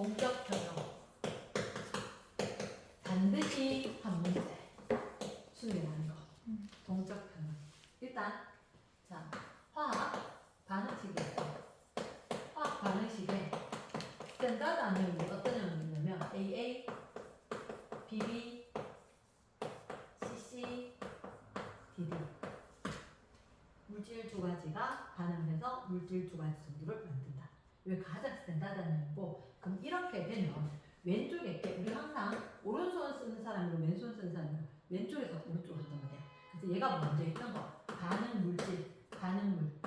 동적 변형. 반드시 한 문제. 수능에 나는 거. 동적 변형. 일단 자 화학 반응식이 있어요. 화학 반응식에 스탠다드 안형이 어떤 형이 있냐면 AA, BB, CC, DD. 물질 두 가지가 반응해서 물질 두 가지 정도를 만든다. 이게 가장 스탠다드한 형이고, 그럼 이렇게 되면 왼쪽에 우리 항상 오른손 쓰는 사람이고 왼손 쓰는 사람이고 왼쪽에서 오른쪽으로 한단 말이야. 그래서 얘가 먼저 있던 거 반응 물질, 반응물.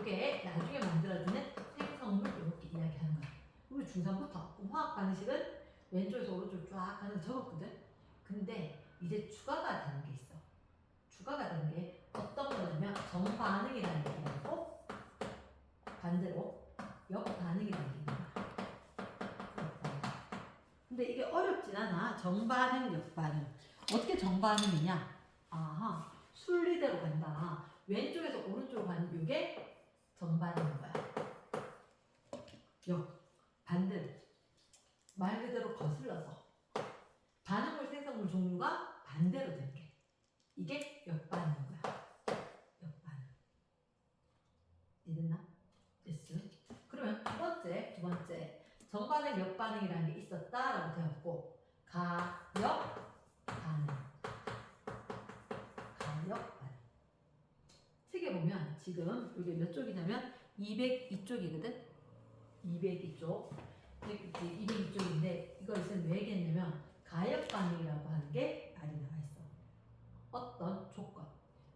이게 나중에 만들어지는 생성물 이렇게 이야기하는 거야. 우리 중3부터 화학 반응식은 왼쪽에서 오른쪽 쫙 가는 거 적었거든. 근데 이제 추가가 되는 게 있어. 추가가 되는 게 어떤 거냐면 정반응이라는 게 있고 반대로 역반응이라는 게 있는 거야. 근데 이게 어렵진 않아. 정반응, 역반응. 어떻게 정반응이냐? 아하, 순리대로 간다. 왼쪽에서 오른쪽으로 가는 이게 정반응인 거야. 역, 반대로. 말 그대로 거슬러서. 반응물, 생성물 종류가 반대로 되는 게. 이게 역반응인 거야. 역반응. 이해됐나? 됐어. 그러면 두 번째. 정반응, 역반응이라는 게 있었다라고 되었고, 가역, 반응. 가역, 반응. 책에 보면 지금 이게 몇 쪽이냐면 202쪽이거든? 202쪽. 202쪽인데 이걸 있으면 왜 얘기했냐면 가역 반응이라고 하는 게 말이 나와 있어. 어떤 조건,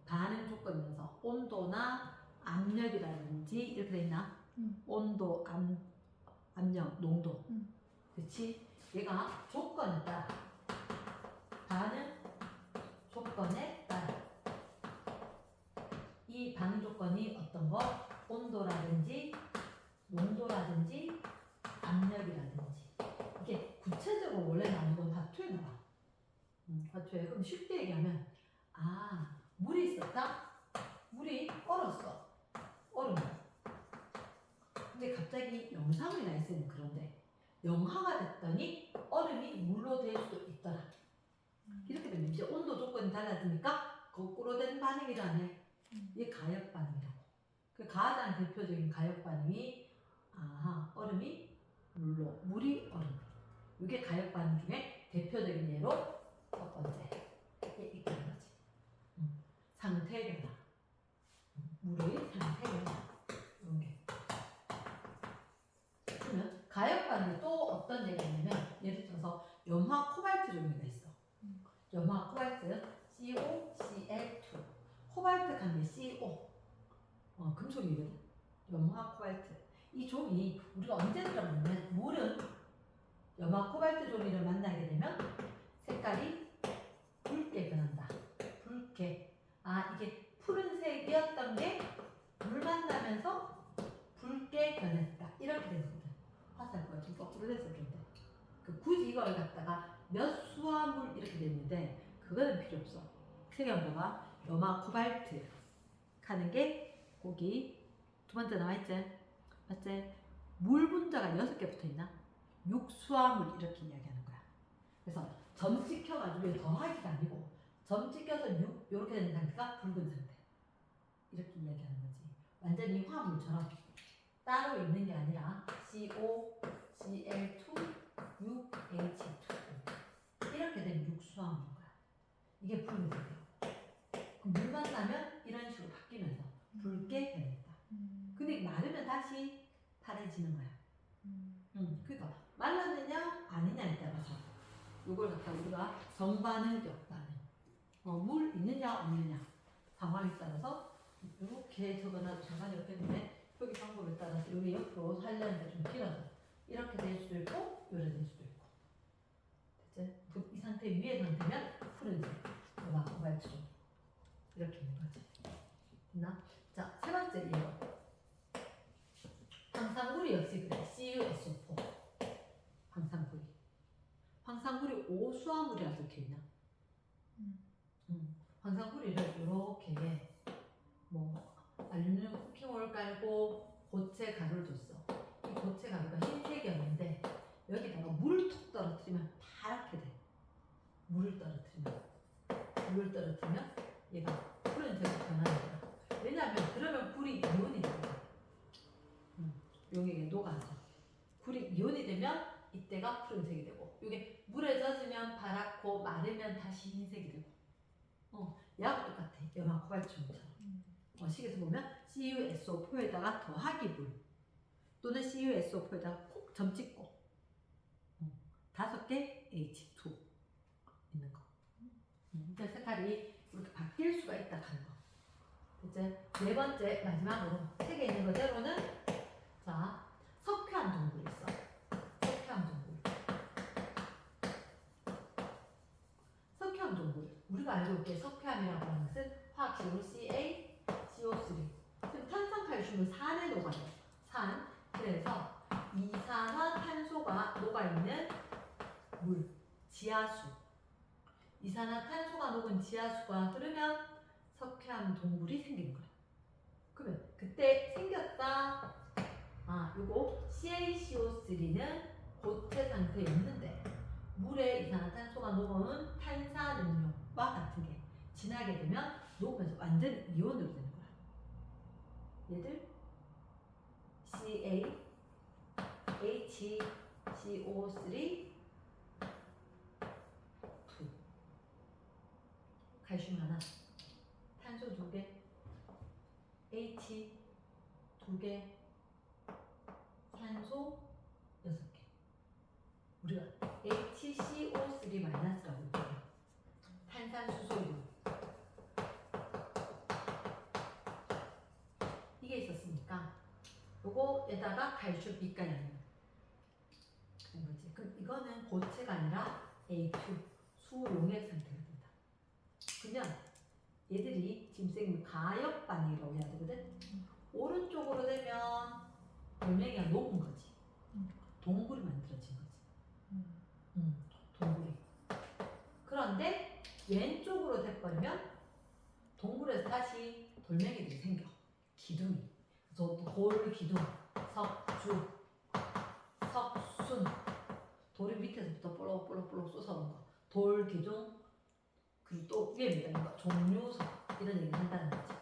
반응 조건이면서 온도나 압력이라든지 이렇게 돼 있나? 온도, 압력, 농도. 그렇지? 얘가 조건에 따라 반응 조건에 따라 이 반응 조건이 어떤 거? 온도라든지 농도라든지 압력이라든지 이게 구체적으로 원래 나오는 건 화투에 나와. 화투에. 그럼 쉽게 얘기하면 물이 있었다? 물이 얼었어. 얼음. 근데 갑자기 영상이 나 있으면 그런데 영하가 됐더니 얼음이 물로 될 수도 있더라. 이렇게 되면 이제 온도 조건이 달라지니까 거꾸로 된 반응이라네. 이게 가역 반응이라고. 그 가장 대표적인 가역 반응이 얼음이 물로, 물이 얼음. 이게 가역 반응 중에 대표적인 예로 첫 번째. 이게 있다는 거지. 상태 변화. 물의 상태 변화. 이런 게. 그러면 가역 반응이 또 어떤 얘기가 있냐면 예를 들어서 염화 코발트 종류가 있어. 염화 코발트 COCl2. 코발트 간게 CO. 금속이거든. 염화 코발트. 이 종이 우리가 언제 들어보면 물은 염화 코발트 종이를 만나게 되면 색깔이 붉게 변한다. 붉게. 이게 푸른색이었던 게 물 만나면서 붉게 변했다. 이렇게 되거든. 화살표가 좀 거꾸로 돼서 그런데. 굳이 이걸 갖다가 몇 수화물 이렇게 됐는데 그거는 필요 없어. 크게 한번 봐봐. 염화 코발트 하는 게 거기 두 번째 나와있지? 맞지? 물 분자가 6개 붙어있나? 6수화물 이렇게 이야기하는 거야. 그래서 점 찍혀가지고 더하기가 아니고 점 찍혀서 6 이렇게 되는 상태가 붉은 상태. 이렇게 이야기하는 거지. 완전히 화물처럼 따로 있는 게 아니라 CO, Cl2, 6H2O 이렇게 된 6수화물인 거야. 이게 붉은색이야. 그럼 물 만나면 이런 식으로 바뀌면서 붉게 변했다. 근데 마르면 다시 파래지는 거야. 그러니까 말랐느냐 아니냐에 따라서 이걸 갖다 우리가 정반응, 역반응, 물 있느냐 없느냐 상황에 따라서 이렇게 적어놔도 정반응 이렇게 했는데 여기 방법에 따라서 여기 옆으로 하려는데 좀 길어서 이렇게 될 수도 있고 이렇게 될 수도 있고. 됐지? 이 상태 위의 상태면 푸른색, 코발트종 이렇게 있는 거지. 됐나? 자, 세 번째 예로. 황산구리 역시 그래. CuSO4. 황산구리. 황산구리 5수화물이라 적혀있나? 황산구리를 이렇게 알루미늄 쿠킹홀 깔고 고체 가루를 줬어. 이 고체 가루가 흰색이었는데 여기 굴이 이온이 되면 이때가 푸른색이 되고 이게 물에 젖으면 파랗고 마르면 다시 흰색이 되고 얘하고 똑같아. 염화 코발트처럼. 식에서 보면 CuSO4에다가 더하기 물 또는 CuSO4에다가 콕 점 찍고 5개 H2 있는 거. 이제 색깔이 이렇게 바뀔 수가 있다 하는 거. 이제 네 번째 마지막으로 책에 있는 그대로는 자 석회암 동굴이 있어. 석회암 동굴. 석회암 동굴. 우리가 알고 있게 석회암이라고 하는 것은 화학식으로 CaCO3. 지금 탄산칼슘은 산에 녹아요. 산. 그래서 이산화탄소가 녹아있는 물, 지하수. 이산화탄소가 녹은 지하수가 흐르면 석회암 동굴이 생기는 거야. 그러면 그때 생겼다. 요거 CaCO3는 고체 상태에 있는데 물에 이산화탄소가 녹아온 탄산음료와 같은 게 진하게 되면 녹으면서 완전 이온으로 되는 거야. 얘들 CaHCO3 2 칼슘 하나 탄소 2개 H 2개 산소 6개 우리가 HCO3-라고 얘기해요. 탄산수소이온 이게 있었으니까 요거에다가 칼슘 밑간이 아니면 그런 거지. 그럼 이거는 고체가 아니라 A2 수용액 상태가 된다. 그러면 얘들이 지금 쌤이 가역 반응이라고 해야 되거든. 오른쪽으로 되면 돌멩이가 녹은 거지. 동굴이 만들어진 거지. 동굴이. 그런데 왼쪽으로 돼버리면 동굴에서 다시 돌멩이들이 생겨. 기둥이. 그래서 돌기둥, 석주, 석순. 돌이 밑에서부터 볼록볼록 쏟아오는 거. 돌기둥. 그리고 또 위에 매달린 거. 종류석. 이런 얘기를 한다는 거지.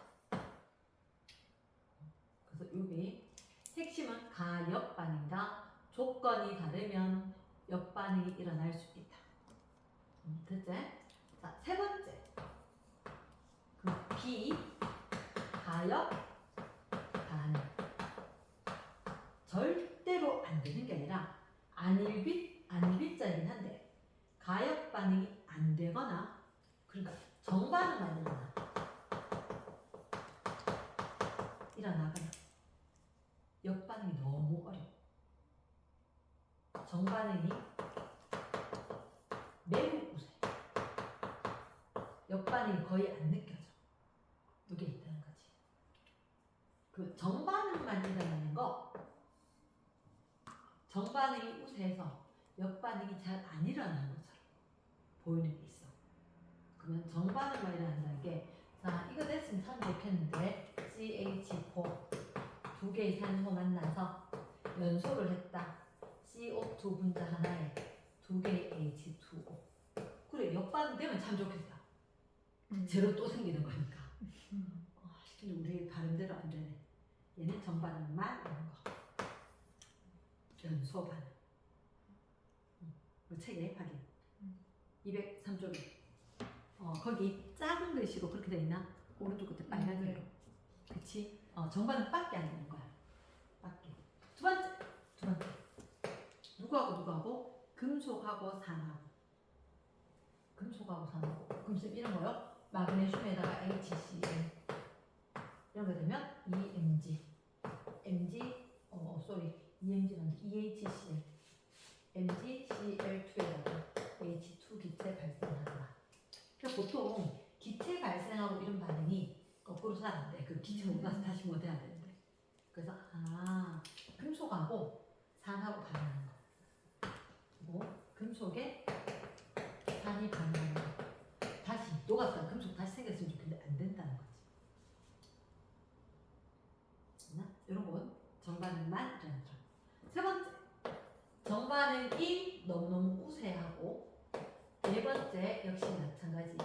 그래서 여기 핵심은 가역 반응이다. 조건이 다르면 역반응이 일어날 수 있다. 됐지? 자, 세 번째. 비가역 반응. 절대로 안 되는 게 아니라 안일비자이긴 한데 가역 반응이 안 되거나 그러니까 정반응만 일어나거나 역반응이 너무 어려워. 정반응이 매우 우세. 역반응이 거의 안 느껴져. 이게 있다는 거지. 그 정반응만 일어나는 거, 정반응이 우세해서 역반응이 잘 안 일어나는 것처럼 보이는 게 있어. 그러면 정반응만 일어난다는 게, 자, 이거 됐으면 참 좋겠는데, CH4 두 개의 산소 만나서 연소를 했다. CO2 분자 하나에 두 개의 H2O. 그래, 역반응 되면 참 좋겠다. 제로 또 생기는 거니까. 근데 우리 발음대로 안 되네. 얘는 정반응만 이런 거. 연소 반응. 책에 확인. 203쪽에. 거기 작은 글씨로 그렇게 돼 있나? 오른쪽 끝에 빨간색으로. 그치? 정반응 밖에 안 되는 거야. 밖에. 두 번째. 누구하고? 금속하고 산하고. 금속하고 산하고. 금속 이런 거요? 마그네슘에다가 HCl. 이런 거 되면 EMG. EMG는 EHCl. MgCl2에다가 H2 기체 발생한다. 그러니까 보통 기체 발생하고 이런 반응이 거꾸로 잘 안 돼. 그 기체 오고 나서 다시 못 해야 되는데. 그래서 금속하고 산하고 반응하는 거. 금속에 산이 반응하는 거. 다시 녹았다 금속 다시 생겼으면 좋겠는데 안 된다는 거지. 이런 건 정반응만 일어나더라. 세 번째, 정반응이 너무너무 우세하고 네 번째 역시 마찬가지.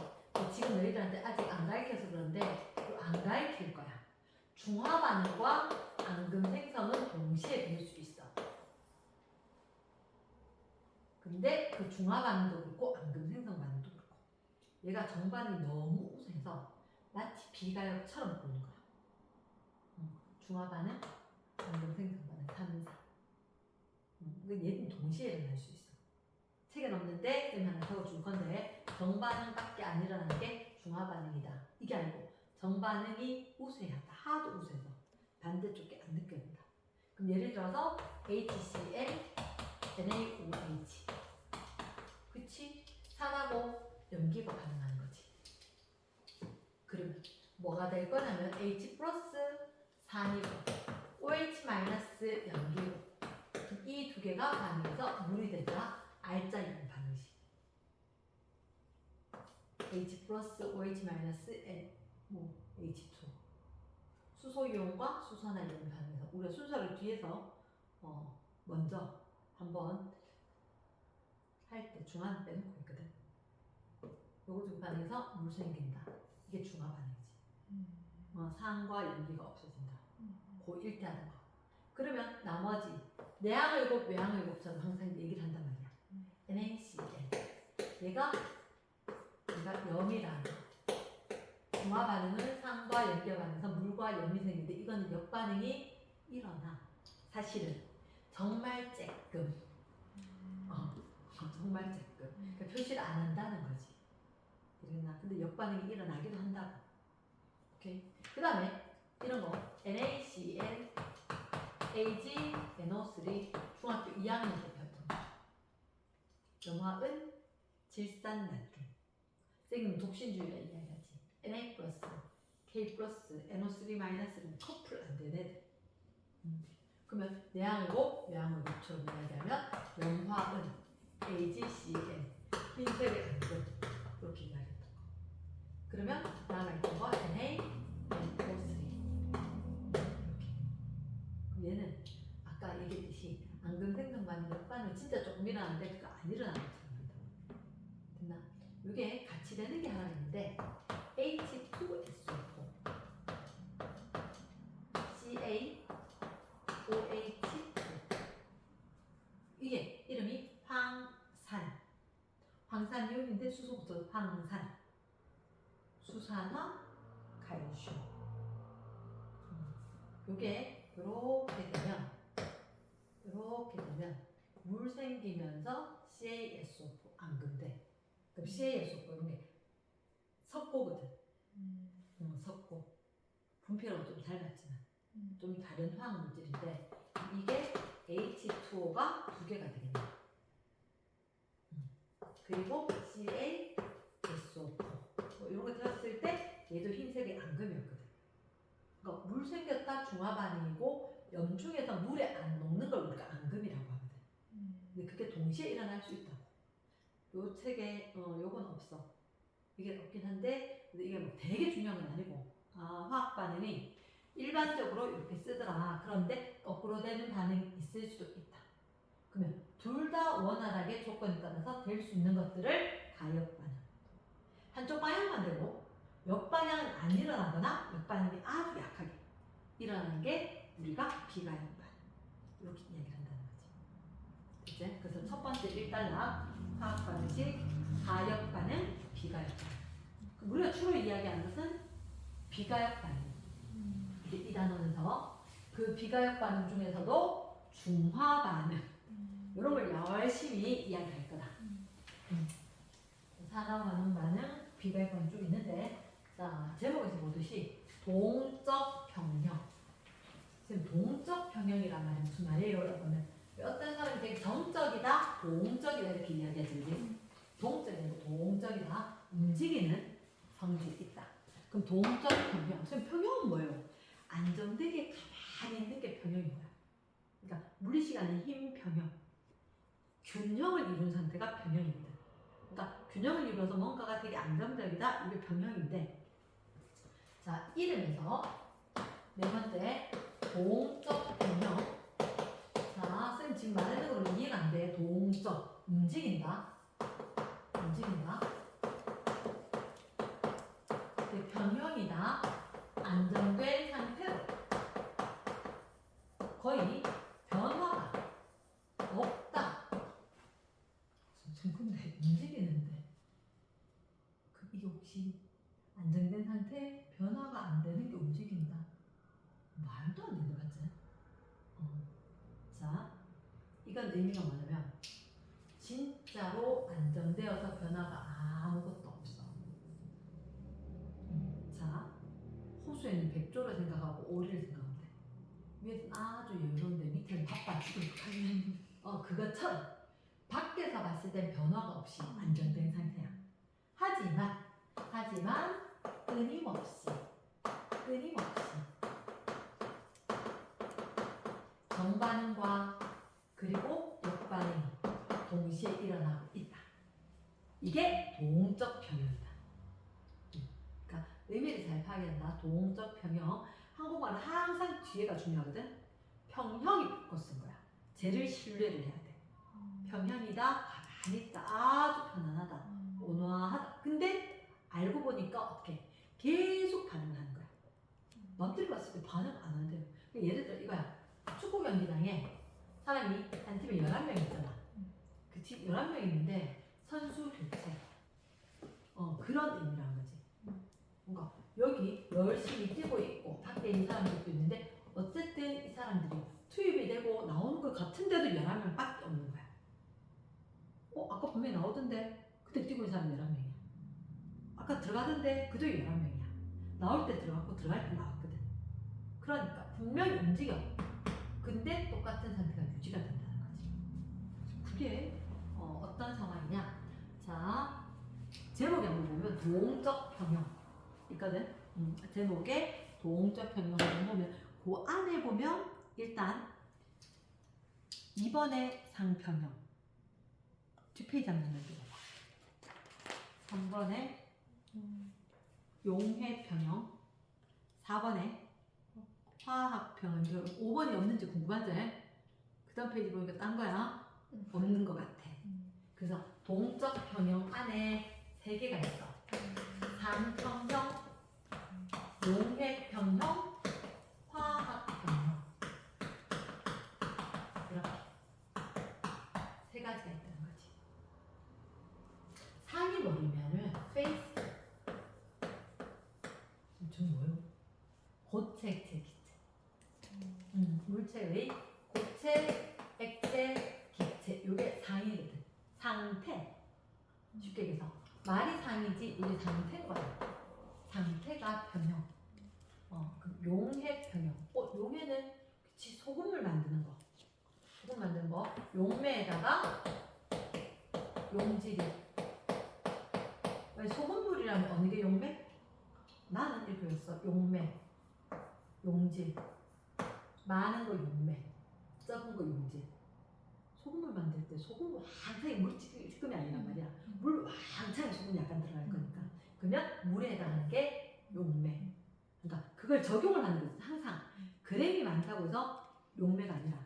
지금 너희들한테 아직 안 가르쳐서 그런데 안 가르칠 거야. 중화 반응과 앙금 생성은 동시에 될 수 있어. 근데 그 중화 반응도 그렇고 앙금 생성 반응도 그렇고 얘가 정반응이 너무 우수해서 마치 비가역처럼 보이는 거야. 중화 반응, 앙금 생성 반응 3, 4. 근데 얘는 동시에 일어날 수 있어. 책에 없는데 쌤이 하나 적어줄 건데 정반응밖에 안 일어나는 게 중화 반응이다. 이게 아니고 정반응이 우수해야 하도 우수해서 반대쪽에 안 느껴진다. 그럼 예를 들어서 HCl, NaOH. 그치? 산하고 염기가 반응하는 거지. 그러면 뭐가 될 거냐면 H 플러스 산이고 OH 마이너스 염기고 이 두 개가 반응해서 물이 되자 R자 이온 반응식. H 플러스 OH 마이너스 H2 수소 이온과 수소나 이온 반응해서 우리가 순서를 뒤에서 먼저 한번 할 때 중화는 빼놓고 있거든. 요거 두 반응해서 물 생긴다. 이게 중화 반응이지. 산과 염기가 없어진다. 고 일대하는 거. 그러면 나머지 내항의곱, 외항의곱처럼 항상 얘기를 한단 말이야. NaCl. 얘가 0이라는 거. 중화 반응은 산과 염기가 반응해서 물과 염이 생기는데 이거는 역반응이 일어나. 사실은 정말 쬐끔. 정말 쬐끔. 그러니까 표시를 안 한다는 거지. 그랬나? 근데 역반응이 일어나기도 한다고. 오케이. 그 다음에 이런 거 NaCl, Ag, NO3 중학교 2학년 때 배웠던 거. 염화은 질산나트륨. 쌤은 독신주의라 이야기하지. Na 플러스, K 플러스, NO3 마이너스는 커플 안 되는 애들. 그러면 내항의곱, 외항의곱처럼 이야기하면 염화은, AgCl, 흰색의 앙금 이렇게 이야기했던 거. 그러면 다음에 있던 거 Na, NO3 이렇게. 얘는 아까 얘기했듯이 앙금 생성 반응 역반응 진짜 조금 일어나는데 그거 안 일어나는 것처럼 한다고. 됐나? 이게 같이 되는 게 하나 있는데 H2SO4 CaOH2 이게 이름이 황산이온인데 수소부터 황산 수산화 칼슘. 요게 이렇게 되면 물 생기면서 CaSO4 앙금돼. 그럼 CaSO4 이런 게 석고거든. 석고. 분필하고 좀 닮았지만 좀 다른 화학 물질인데 이게 H2O가 두 개가 되겠네. 그리고 CaSO4 이런 거 들었을 때 얘도 흰색의 앙금이었거든. 그러니까 물 생겼다 중화 반응이고 염중에서 물에 안 녹는 걸 우리가 앙금이라고 하거든. 근데 그게 동시에 일어날 수 있다고. 요 책에 요건 없어. 이게 없긴 한데 이게 뭐 되게 중요한 건 아니고 화학 반응이 일반적으로 이렇게 쓰더라. 그런데 거꾸로 되는 반응이 있을 수도 있다. 그러면 둘 다 원활하게 조건에 따라서 될 수 있는 것들을 가역 반응. 한쪽 방향만 되고 역방향은 안 일어나거나 역반응이 아주 약하게 일어나는 게 우리가 비가역 반응. 이렇게 이야기를 한다는 거지. 그치? 그래서 첫 번째 1단락 화학 반응식 가역 반응, 비가역 반응. 우리가 주로 이야기하는 것은 비가역 반응. 이 단어에서 그 비가역 반응 중에서도 중화 반응 이런 걸 열심히 이야기할 거다. 산화반응 반응, 비가역 반응 쭉 있는데 자 제목에서 보듯이 동적 평형. 지금 동적 평형이란 말이 무슨 말이에요? 여러분 어떤 사람이 되게 정적이다, 동적이다 이렇게 이야기하지. 동적이 아니고 동적이다, 움직이는 성질이 있다. 그럼 동적 평형. 지금 평형은 뭐예요? 안정되게 가만히 있는 게 평형인 거야. 그러니까 물리시간의 힘 평형. 균형을 이룬 상태가 평형입니다. 그러니까 균형을 이루어서 뭔가가 되게 안정적이다. 이게 평형인데 자 이름에서 네 번째 동적 평형. 자 쌤 지금 말하는 걸로 이해가 안 돼. 동적 움직인다. 평형이다. 안정된 상태로 거의 변화가 없다. 그치. 안정된 상태에 변화가 안 되는 게 움직인다. 말도 안 되는 거 같지? 자, 이건 의미가 뭐냐면 진짜로 안정되어서 변화가 아무것도 없어. 자, 호수에는 백조를 생각하고 오리를 생각하면 돼. 위에서는 아주 여유로운데 밑에는 바빠 죽을 것 같네. 그것처럼 밖에서 봤을 땐 변화가 없이 안정된 상태야. 하지만 끊임없이 정반응과 그리고 역반응이 동시에 일어나고 있다. 이게 동적 평형이다. 그러니까 의미를 잘 파악한다. 동적 평형. 한국말은 항상 뒤에가 중요하거든. 평형이 바꿔 쓴 거야. 쟤를 신뢰를 해야 돼. 평형이다. 가만히 있다. 아주 편안하다. 온화하다. 근데 알고 보니까 어떻게 계속 반응을 하는 거야. 남들이 봤을 때 반응 안 한대요. 예를 들어 이거야. 축구 경기장에 사람이 한 팀에 11명 있잖아. 그치? 11명 있는데 선수 교체. 그런 의미란 거지. 뭔가 여기 열심히 뛰고 있고 밖에 있는 사람들도 있는데 어쨌든 이 사람들이 투입이 되고 나오는 것 같은데도 11명 밖에 없는 거야. 아까 분명히 나오던데 그때 뛰고 있는 사람 11명이야. 아까 들어가던데 그도 11명이야. 나올 때 들어갔고 들어갈 때 나왔거든. 그러니까 분명히 움직여. 근데 똑같은 상태가 유지가 된다는 거지. 그게 어떤 상황이냐? 자, 제목에 한번 보면 동적 평형 있거든. 제목에 동적 평형을 보면 그 안에 보면 일단 2번의 상평형 뒷페이지 한번 넘겨봐. 3번의 용해평형 4번의 화학평형 5번이 없는지 궁금하지? 그 다음 페이지 보니까 딴 거야. 없는 것 같아. 그래서 동적 평형 안에 3개가 있어. 상평형, 용해평형, 화학평형. 이렇게 3가지가 있다는 거지. 상이 뭐냐면은 페이스. 좀 뭐요? 고체, 액체, 기체. 물체의 고체, 액체, 기체. 이게 상이거든. 상태. 쉽게 얘기해서 말이 상이지 이게 상태인 거야. 상태가 평형. 그럼 용해 평형. 용해는 그치 소금을 만드는 거. 소금 만드는 거. 용매에다가 용질이. 왜 소금물이라면 어느 게 용매? 나는 이렇게 했어. 용매, 용질. 많은 거 용매, 적은 거 용질. 소금을 만들 때 소금을 왕창에 물 찌끔이 아니란 말이야. 물 왕창에 소금이 약간 들어갈 거니까. 그러면 물에 해당하는 게 용매. 그러니까 그걸 적용을 하는 거지. 항상 그램이 많다고 해서 용매가 아니라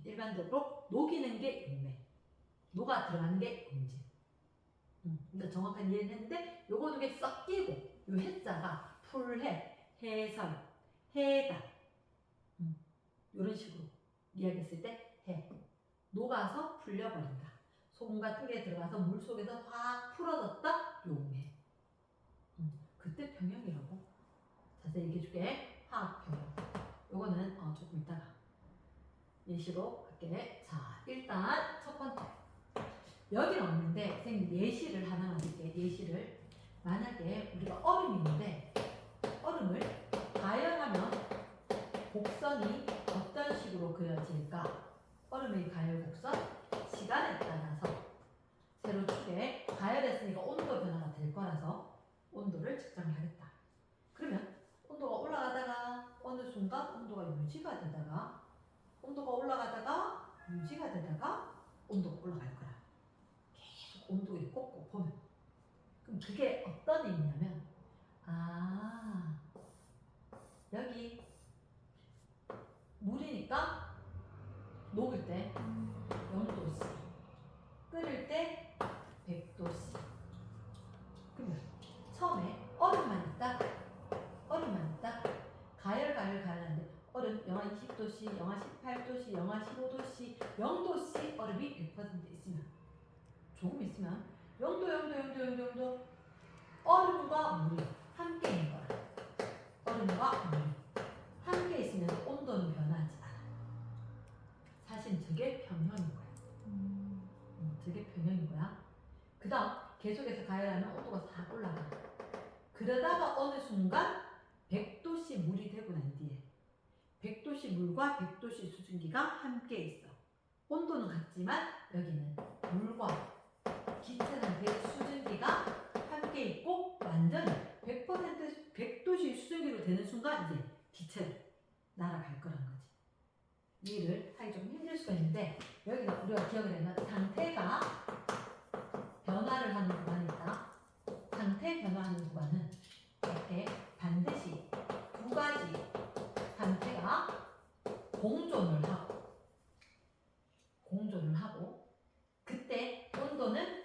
일반적으로 녹이는 게 용매, 녹아 들어가는 게 용질. 그러니까 정확한 이해는 했는데 요거 두 개 섞이고 요 해자가 풀해, 해설, 해다 이런 식으로 이야기했을 때 해. 녹아서 풀려버린다. 소금 같은 게 들어가서 물 속에서 확 풀어졌다. 용해. 그때 평형이라고. 자세히 얘기해줄게. 화학평형. 요거는 조금 이따가 예시로 할게. 자, 일단 첫 번째. 여기는 없는데 선생님 예시를 하나만 드릴게. 예시를. 만약에 우리가 얼음이 있는데 얼음을 가열하면 곡선이 어떤 식으로 그려질까? 얼음의 가열 곡선 시간에 따라서 세로축에 가열했으니까 온도 변화가 될 거라서 온도를 측정하겠다. 그러면 온도가 올라가다가 어느 순간 온도가 유지가 되다가 온도가 올라가다가 유지가 되다가 온도가 올라갈 거야. 계속 온도를 꼭꼭 보면. 그럼 그게 어떤 의미냐면 여기 물이니까 녹을 때 0도씨, 끓일 때 100도씨. 그러면 처음에 얼음만 있다 가열하는데 얼음 영하 20도씨, 영하 18도씨, 영하 15도씨, 0도씨 얼음이 100% 있으면 조금 있으면 0도 얼음과 물이 함께 있는 거야. 얼음과 물이 함께 있으면 온도는 변하지 않아. 사실 저게 평형인 거야. 저게 평형인 거야. 그 다음 계속해서 가열하면 온도가 싹 올라가. 그러다가 어느 순간 100도씨 물이 되고 난 뒤에 100도씨 물과 100도씨 수증기가 함께 있어. 온도는 같지만 여기는 물과 기체 상태의 수증기가 함께 있고 완전히 100% 100도씨 수증기로 되는 순간 이제 기체로 날아갈 거란 거지. 이해를 하기 좀 힘들 수가 있는데 여기는 우리가 기억을 하면 상태가 변화를 하는 구간이 있다. 상태 변화하는 구간은 이렇게 반드시 두 가지 상태가 공존을 하고 그때 온도는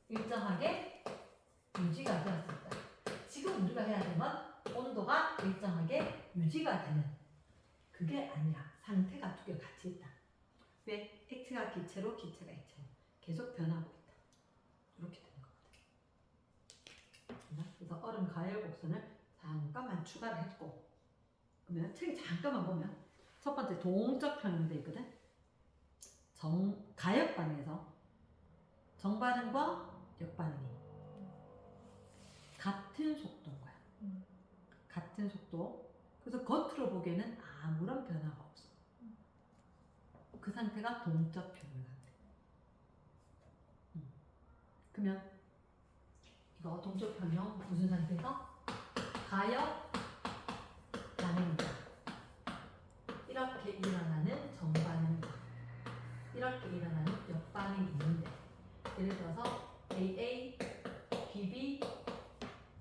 일정하게 유지가 되었을 때 지금 우리가 해야 되는 건 온도가 일정하게 유지가 되는 그게 아니라 상태가 두 개 같이 있다. 왜? 액체가 기체로 기체가 액체로 계속 변하고 있다. 이렇게 되는 거거든. 그래서 얼음 가열 곡선을 잠깐만 추가를 했고 그러면 책에 잠깐만 보면 첫 번째 동적 평형돼 있거든. 가역 반응에서 정반응과 역반응이 같은 속도인 거야. 같은 속도. 그래서 겉으로 보기에는 아무런 변화가 없어. 그 상태가 동적 평형 상태. 그러면 이거 동적 평형 무슨 상태에서? 가역 반응이다. 이렇게 일어나는 정반응이다. 이렇게 일어나는 역반응이 있는데 예를 들어서 AA, BB,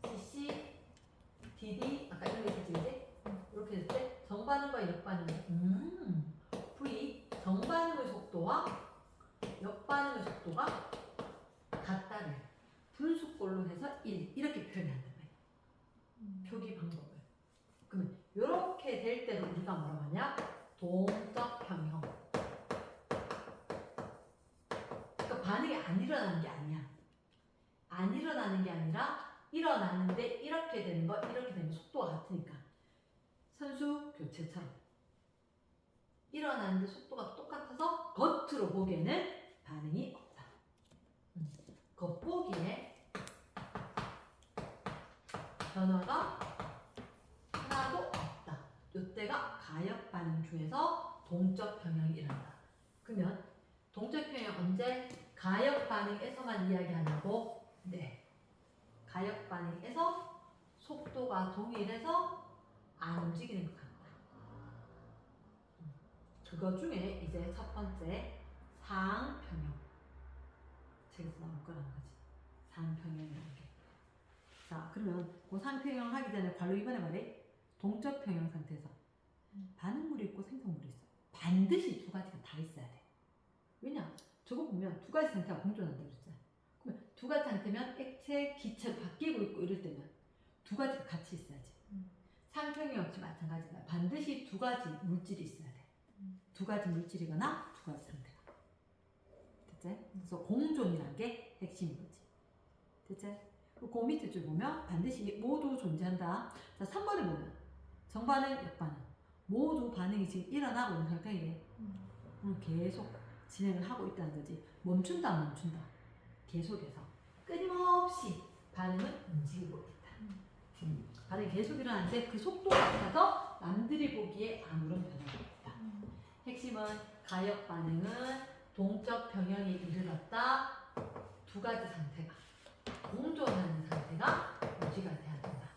CC, DD 아까 이런 거 있었지 이제? 이렇게 했을 때 정반응과 역반응 V 정반응의 속도와 역반응의 속도가 같다를 분수꼴로 해서 1 이렇게 표현한단 말이야. 표기 방법을. 그러면 이렇게 될 때를 우리가 뭐라고 하냐? 동적 평형. 그러니까 반응이 안 일어나는 게 아니야. 안 일어나는 게 아니라 일어나는데 이렇게 되는 거 이렇게 되는 속도가 같으니까 선수 교체처럼 일어나는데 속도가 똑같아서 겉으로 보기에는 반응이 없다. 겉보기에 변화가 하나도 없다. 이때가 가역 반응 중에서 동적 평형이 일어난다. 그러면 동적 평형 언제? 가역 반응에서만 이야기하냐고? 네. 가역 반응에서 속도가 동일해서 안 움직이는 것 같다. 그거 중에 이제 첫 번째 상평형. 책에서 나올 거라는 거지. 상평형이라는 게. 자, 그러면 그 상평형 하기 전에 관로 이번에 말해. 동적 평형 상태에서 반응물이 있고 생성물이 있어. 반드시 두 가지가 다 있어야 돼. 왜냐? 저거 보면 두 가지 상태가 공존한다고 그랬잖아. 그러면 두 가지 상태면 액체, 기체 바뀌고 있고 이럴 때면 두 가지가 같이 있어야지. 상평형 역시 마찬가지다. 반드시 두 가지 물질이 있어야 돼. 두 가지 물질이거나 두 가지 상태가. 됐지? 그래서 공존이라는 게 핵심인 거지. 됐지? 그 밑에 줄 보면 반드시 모두 존재한다. 자, 3번에 보면 정반응, 역반응 모두 반응이 지금 일어나고 있는 상태에 계속 진행을 하고 있다는 거지. 멈춘다 안 멈춘다. 계속해서 끊임없이 반응은 움직이고 있다. 반응이 계속 일어나는데 그 속도가 같아서 남들이 보기에 아무런 변화가 없다. 핵심은 가역 반응은 동적 평형에 이르렀다. 두 가지 상태가 공존하는 상태가 유지가 돼야 된다.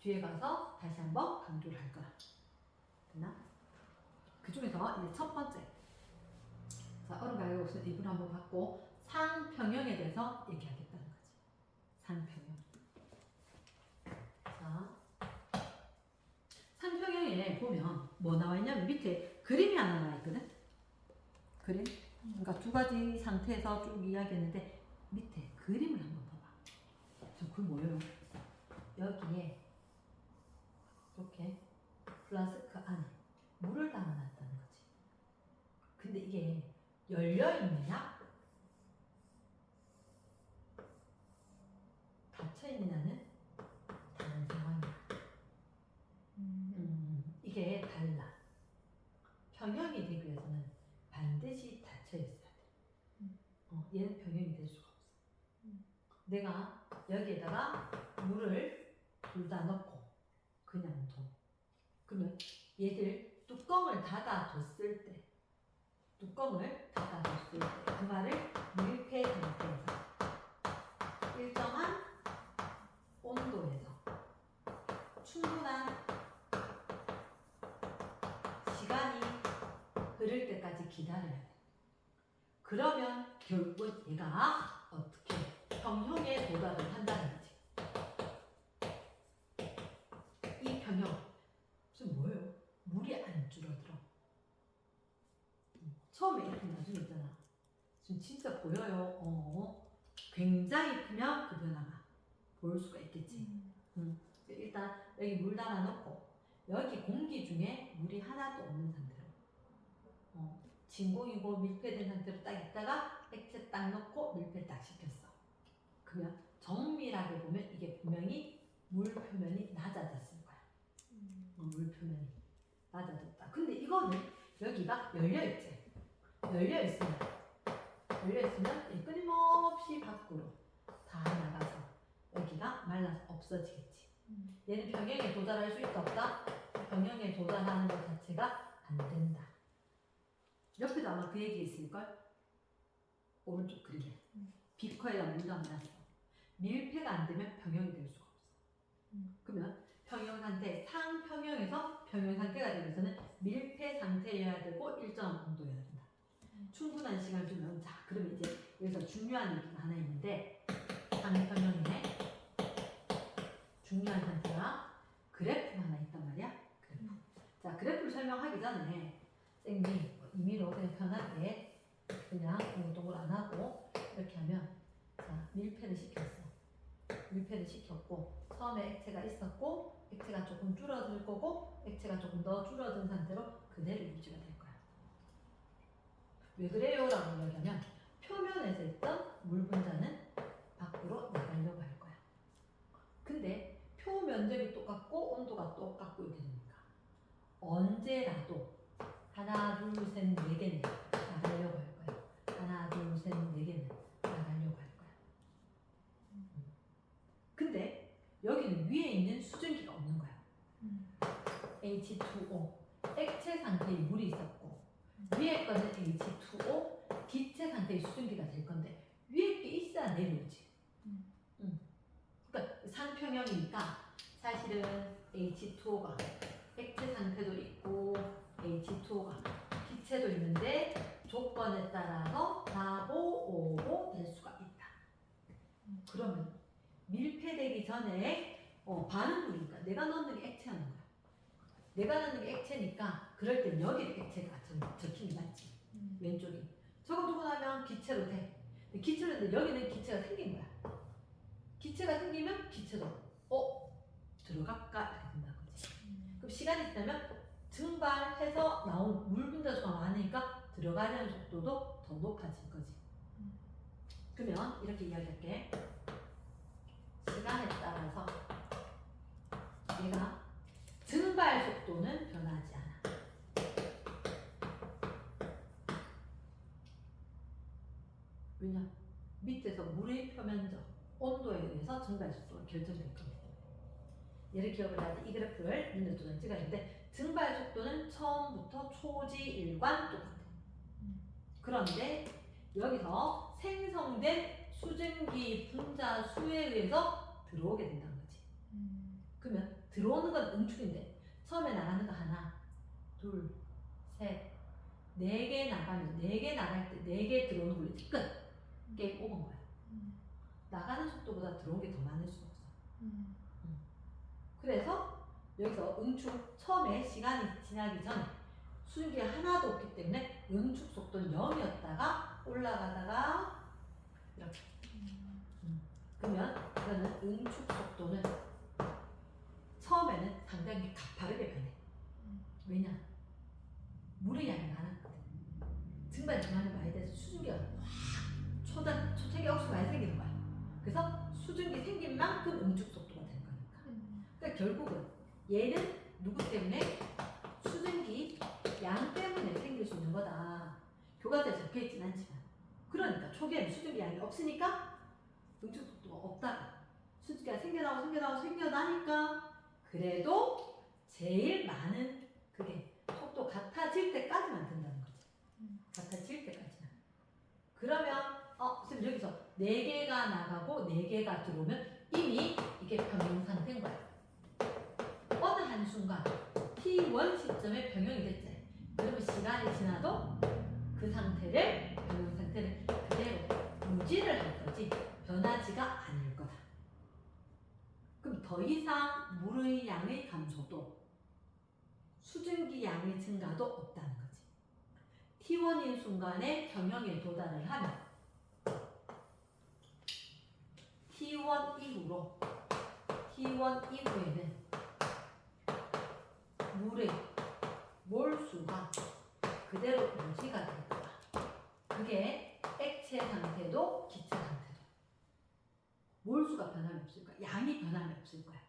뒤에 가서 다시 한번 강조를 할 거야. 됐나? 그 중에서 이제 첫 번째. 자, 얼음 가격 없으면 이분 한번 받고 상평형에 대해서 얘기하겠다는 거지. 상평형. 자, 상평형에 보면 뭐 나와 있냐면 밑에 그림이 하나 나와 있거든. 그림. 그러니까 두 가지 상태에서 쭉 이야기했는데 밑에 그림을 한번 봐봐. 저 그게 뭐예요? 여기에 이렇게 플라스크 안에 물을 담아놨다는 거지. 근데 이게 열려 있느냐? 닫혀 테니나는 다른 상황이야. 이게 달라. 평형이 되기 위해서는 반드시 닫혀 있어야 돼. 얘는 평형이 될 수가 없어. 내가 여기에다가 물을 둘 다 넣고 그냥 둬. 그러면 얘들 뚜껑을 닫아뒀을 때, 그 말을 밀폐 상태에서 일정한 온도에서 충분한 시간이 흐를 때까지 기다려야 돼. 그러면 결국은 얘가 어떻게 평형에 도달을 한다는 거지. 이 평형 무슨 뭐예요? 물이 안 줄어들어. 처음에 이렇게 나중에 있잖아. 지금 진짜 보여요. 굉장히 크면 그 변화가 보일 수가 있겠지. 일단 여기 물 담아 놓고 여기 공기 중에 물이 하나도 없는 상태로 진공이고 밀폐된 상태로 딱 있다가 액체 딱 넣고 밀폐 딱 시켰어. 그러면 정밀하게 보면 이게 분명히 물 표면이 낮아졌을 거야. 물 표면이 낮아졌다. 근데 이거는 여기가 열려있지. 열려있으면 이 끊임없이 밖으로 다 나가서 여기가 말라서 없어지겠지. 얘는 평형에 도달할 수 있다 없다? 평형에 도달하는 것 자체가 안 된다. 옆에도 아마 그 얘기 있을걸? 오른쪽 그림에 비커에다 물 담아놨어. 밀폐가 안 되면 평형이 될 수가 없어. 그러면 평형 상태, 상평형에서 평형 상태가 되기 위해서는 밀폐 상태여야 되고 일정한 온도여야 된다. 충분한 시간을 두면 자 그러면 이제 여기서 중요한 얘기가 하나 있는데 상평형에 중요한 상태가 그래프가 하나 있단 말이야. 그래프. 자 그래프를 설명하기 전에 쌤이 임의로 그냥 편하게 그냥 동글 안 하고 이렇게 하면 자 밀폐를 시켰어. 밀폐를 시켰고 처음에 액체가 있었고 액체가 조금 줄어들 거고 액체가 조금 더 줄어든 상태로 그대로 유지가 될 거야. 왜 그래요? 라고 이야기하면 표면에서 있던 물 분자는 밖으로 나가려고 할 거야. 근데 표 면적이 똑같고 온도가 똑같고 이렇게 되니까 언제라도 하나 둘 셋 네 개는 나가려고 할 거야. 하나 둘 셋 네 개는 나가려고 할 거야. 근데 여기는 위에 있는 수증기가 없는 거야. H2O 액체 상태의 물이 있었고 위에 거는 H2O 기체 상태의 수증기가 될 건데 위에 게 있어야 내려오지. 그러니까 상평형이니까 사실은 H2O가 액체 상태도 있고 H2O가 기체도 있는데 조건에 따라서 4호, 5호 될 수가 있다. 그러면 밀폐되기 전에 반응물이니까 내가 넣는 게 액체하는 거야. 내가 넣는 게 액체니까 그럴 땐 여기 액체가 적힌 게 맞지. 왼쪽이. 저거 두고 나면 기체로 돼. 근데 기체로 했는데 여기는 기체가 생긴 거야. 기체가 생기면 기체도 들어갈까? 이렇게 된다는 거지. 그럼 시간이 지나면 증발해서 나온 물 분자 수가 많으니까 들어가는 속도도 더 높아질 거지. 그러면 이렇게 이야기할게. 시간에 따라서 얘가 증발 속도는 변하지 않아. 왜냐? 밑에서 물의 표면적 온도에 의해서 증발 속도가 결정될 거기 때문에. 얘를 기억을 해야 돼. 이 그래프를 눈에 두장 찍어야 되는데 증발 속도는 처음부터 초지일관 똑같아. 그런데 여기서 생성된 수증기 분자 수에 의해서 들어오게 된다는 거지. 그러면 들어오는 건 응축인데 처음에 나가는 거 하나, 둘, 셋, 네 개 나가면 네 개 나갈 때 네 개 들어오는 걸로 끝. 게임 오버인 거야. 나가는 속도보다 들어온 게 더 많을 수가 없어. 그래서 여기서 응축 처음에 시간이 지나기 전에 수증기가 하나도 없기 때문에 응축 속도는 0이었다가 올라가다가 이렇게. 그러면 이거는 응축 속도는 처음에는 상당히 가파르게 변해. 왜냐? 물의 양이 많았거든. 증발 증발이 많이 돼서 수증기가 확 초체계 억수가 많이 생기는 거야. 그래서 수증기 생긴 만큼 응축 속도가 되는 거니까. 그러니까 결국은 얘는 누구 때문에? 수증기 양 때문에 생길 수 있는 거다. 교과서에 적혀 있진 않지만. 그러니까 초기에는 수증기 양이 없으니까 응축 속도가 없다가 수증기가 생겨나니까 그래도 제일 많은 그게 속도 같아질 때까지만 된다는 거지. 같아질 때까지만. 그러면 선생님 여기서 4개가 나가고 4개가 들어오면 이미 이게 병용 상태인 거야. 어느 한순간 T1 시점에 병용이 됐지. 그러면 시간이 지나도 그 상태를, 병용 상태를 그대로 유지를 할 거지 변하지가 않을 거다. 그럼 더 이상 물의 양의 감소도 수증기 양의 증가도 없다는 거지. T1인 순간에 병용에 도달을 하면 T1 이후에는 물의 몰수가 그대로 유지가 될 거야. 그게 액체 상태도 기체 상태도. 몰수가 변함이 없을 거야. 양이 변함이 없을 거야.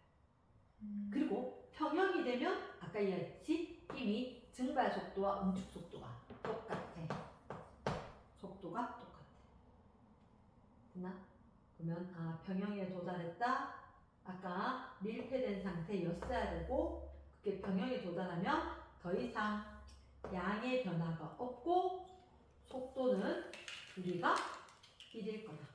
그리고 평형이 되면 아까 이야기했지 이미 증발 속도와 응축 속도가 똑같아. 속도가 똑같아. 됐나? 그러면 평형에 도달했다. 아까 밀폐된 상태였어야 되고 그게 평형에 도달하면 더 이상 양의 변화가 없고 속도는 우리가 1일 거다.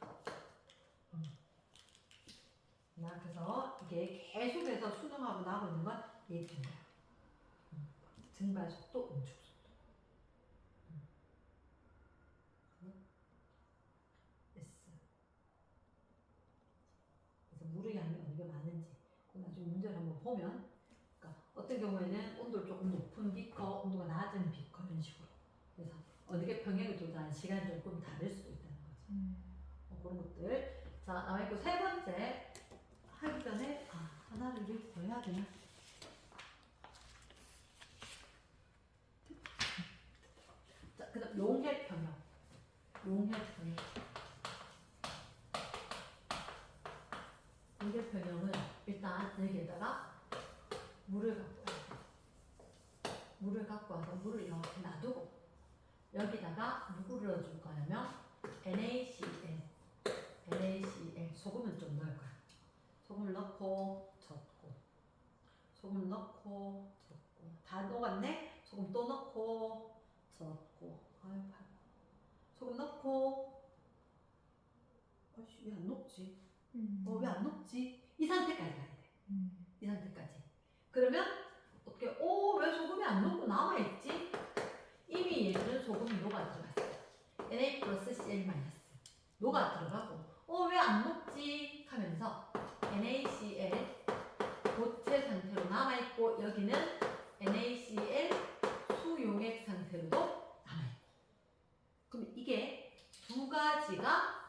그래서 이게 계속해서 수능하고 나오고 있는 건 얘기인 거야. 증발 속도, 응축 속도. S. 그래서 물의 양이 어느 게 많은지 나중에 문제를 한번 보면, 그러니까 어떤 경우에는 온도를 조금 높은 비커, 온도가 낮은 비커 이런 식으로. 그래서 어느 게 평형에 도달한 시간이 조금 다를 수도 있다는 거지. 그런 것들. 자, 나와 있고 세 번째. 하기 전에 하나를 이렇게 더 해야 되나? 자, 그다음 용해 평형. 용해 평형은 일단 여기에다가 물을 갖고 와서 물을 이렇게 놔두고 여기다가 누구를 넣어줄 거냐면 NaCl 소금은 좀 넣을 거야. 소금을 넣고 젓고 소금 넣고 젓고 다 녹았네? 소금 또 넣고 젓고 소금 넣고 왜 안 녹지? 왜 안 녹지? 이 상태까지 가야 돼. 이 상태까지. 그러면 어떻게 왜 소금이 안 녹고 남아있지? 이미 얘들은 소금이 녹아 들어갔어. Na 플러스 Cl 마이너스 녹아 들어가고 왜 안 녹지? 하면서 NaCl 고체 상태로 남아있고 여기는 NaCl 수용액 상태로도 남아있고. 그럼 이게 두 가지가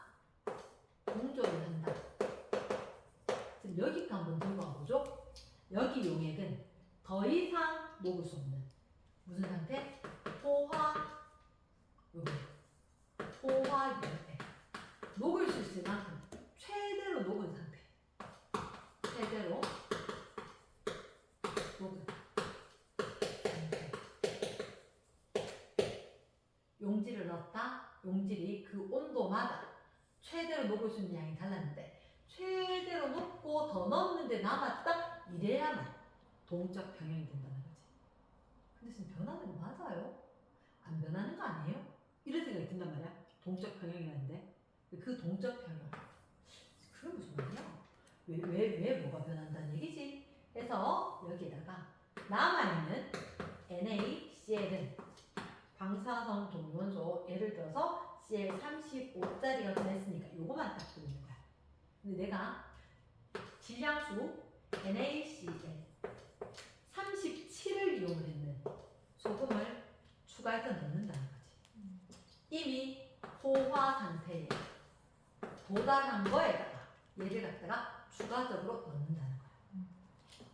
공조를 한다. 지금 여기까지 한번 들고 가보죠. 여기 용액은 더 이상 녹을 수 없는 무슨 상태? 포화 용액. 녹을 수 있을 만큼 최대로 녹은 상태. 최대로 녹은 상태. 용질을 넣었다. 용질이 그 온도마다 최대로 녹을 수 있는 양이 달랐는데 최대로 녹고 더 넣었는데 남았다. 이래야만 동적 평형이 된다는 거지. 근데 지금 변하는 거 맞아요? 안 변하는 거 아니에요? 이런 생각이 든단 말이야. 동적 평형이라는데 그 동적 평형 그게 무슨 말이야? 왜 뭐가 변한다는 얘기지? 그래서 여기다가 남아있는 NaCl은 방사성 동위원소 예를 들어서 Cl 35짜리가 들어있으니까 요거만 딱 들어있는 거야. 근데 내가 질량수 NaCl 37을 이용을 했는 소금을 추가해서 넣는다는 거지. 이미 포화 상태에 도달한 거에다가 얘를 갖다가 추가적으로 넣는다는 거야.